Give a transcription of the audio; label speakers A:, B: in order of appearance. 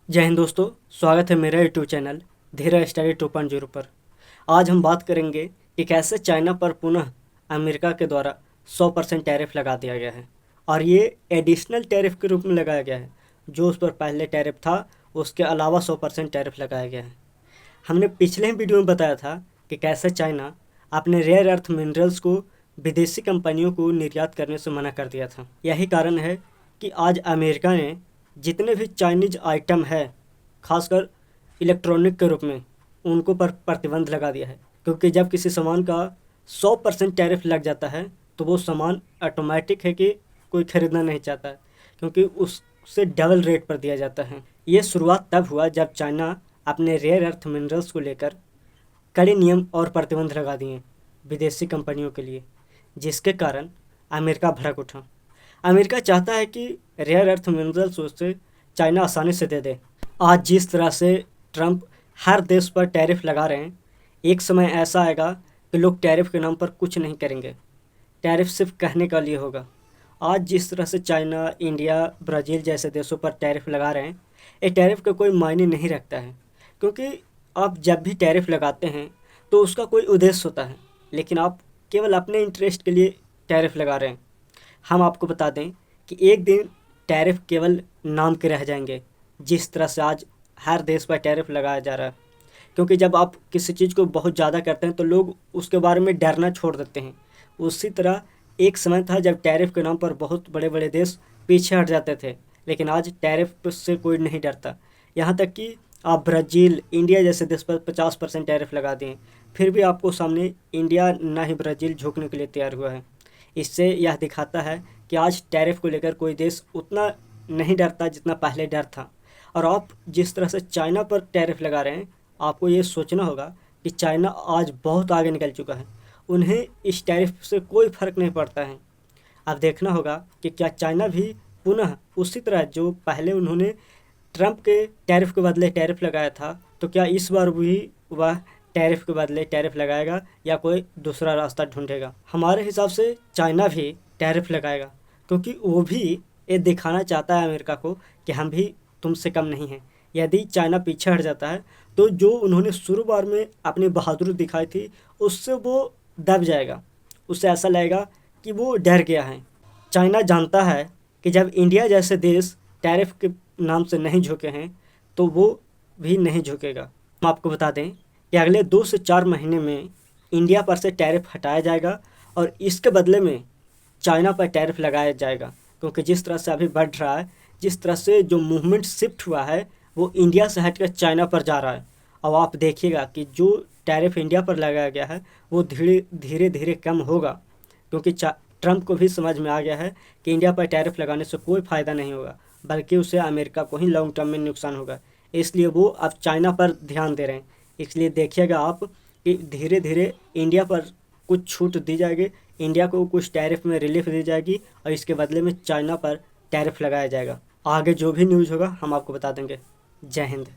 A: जय हिंद दोस्तों, स्वागत है मेरा यूट्यूब चैनल धीरा स्टडी 2.0 पर। आज हम बात करेंगे कि कैसे चाइना पर पुनः अमेरिका के द्वारा 100% टैरिफ लगा दिया गया है और ये एडिशनल टैरिफ के रूप में लगाया गया है। जो उस पर पहले टैरिफ था उसके अलावा 100% टैरिफ लगाया गया है। हमने पिछले ही वीडियो में बताया था कि कैसे चाइना अपने रेयर अर्थ मिनरल्स को विदेशी कंपनियों को निर्यात करने से मना कर दिया था। यही कारण है कि आज अमेरिका ने जितने भी चाइनीज आइटम है, खासकर इलेक्ट्रॉनिक के रूप में, उनको पर प्रतिबंध लगा दिया है। क्योंकि जब किसी सामान का 100% टैरिफ लग जाता है तो वो सामान ऑटोमेटिक है कि कोई ख़रीदना नहीं चाहता है, क्योंकि उससे डबल रेट पर दिया जाता है। ये शुरुआत तब हुआ जब चाइना अपने रेयर अर्थ मिनरल्स को लेकर कड़े नियम और प्रतिबंध लगा दिए विदेशी कंपनियों के लिए, जिसके कारण अमेरिका भड़क उठा। अमेरिका चाहता है कि रेयर अर्थ मिनरल्स उसे चाइना आसानी से दे दे। आज जिस तरह से ट्रंप हर देश पर टैरिफ लगा रहे हैं, एक समय ऐसा आएगा कि लोग टैरिफ के नाम पर कुछ नहीं करेंगे। टैरिफ सिर्फ कहने का लिए होगा। आज जिस तरह से चाइना, इंडिया, ब्राज़ील जैसे देशों पर टैरिफ लगा रहे हैं, ये टैरिफ का कोई मायने नहीं रखता है। क्योंकि आप जब भी टैरिफ लगाते हैं तो उसका कोई उद्देश्य होता है, लेकिन आप केवल अपने इंटरेस्ट के लिए टैरिफ लगा रहे हैं। हम आपको बता दें कि एक दिन टैरिफ केवल नाम के रह जाएंगे, जिस तरह से आज हर देश पर टैरिफ लगाया जा रहा है। क्योंकि जब आप किसी चीज़ को बहुत ज़्यादा करते हैं तो लोग उसके बारे में डरना छोड़ देते हैं। उसी तरह एक समय था जब टैरिफ के नाम पर बहुत बड़े बड़े देश पीछे हट जाते थे, लेकिन आज टैरिफ से कोई नहीं डरता। यहाँ तक कि आप ब्राज़ील, इंडिया जैसे देश पर 50% टैरिफ लगा दें, फिर भी आपको सामने इंडिया ना ही ब्राज़ील झुकने के लिए तैयार हुआ है। इससे यह दिखाता है कि आज टैरिफ को लेकर कोई देश उतना नहीं डरता जितना पहले डर था। और आप जिस तरह से चाइना पर टैरिफ लगा रहे हैं, आपको ये सोचना होगा कि चाइना आज बहुत आगे निकल चुका है। उन्हें इस टैरिफ से कोई फ़र्क नहीं पड़ता है। अब देखना होगा कि क्या चाइना भी पुनः उसी तरह जो पहले उन्होंने ट्रंप के टैरिफ के बदले टैरिफ लगाया था, तो क्या इस बार भी वह टैरिफ के बदले टैरिफ लगाएगा या कोई दूसरा रास्ता ढूंढेगा। हमारे हिसाब से चाइना भी टैरिफ लगाएगा, क्योंकि वो भी ये दिखाना चाहता है अमेरिका को कि हम भी तुमसे कम नहीं हैं। यदि चाइना पीछे हट जाता है तो जो उन्होंने शुरू बार में अपनी बहादुरी दिखाई थी उससे वो दब जाएगा। उससे ऐसा लगेगा कि वो डर गया है। चाइना जानता है कि जब इंडिया जैसे देश टैरिफ के नाम से नहीं झुके हैं तो वो भी नहीं झुकेगा। हम आपको बता दें कि अगले 2 से 4 महीने में इंडिया पर से टैरिफ हटाया जाएगा और इसके बदले में चाइना पर टैरिफ लगाया जाएगा। क्योंकि जिस तरह से अभी बढ़ रहा है, जिस तरह से जो मूवमेंट शिफ्ट हुआ है, वो इंडिया से हटकर चाइना पर जा रहा है। अब आप देखिएगा कि जो टैरिफ इंडिया पर लगाया गया है वो धीरे धीरे कम होगा, क्योंकि ट्रंप को भी समझ में आ गया है कि इंडिया पर टैरिफ लगाने से कोई फ़ायदा नहीं होगा, बल्कि उससे अमेरिका को ही लॉन्ग टर्म में नुकसान होगा। इसलिए वो अब चाइना पर ध्यान दे रहे हैं। इसलिए देखिएगा आप कि धीरे धीरे इंडिया पर कुछ छूट दी जाएगी, इंडिया को कुछ टैरिफ में रिलीफ दी जाएगी और इसके बदले में चाइना पर टैरिफ लगाया जाएगा। आगे जो भी न्यूज़ होगा हम आपको बता देंगे। जय हिंद।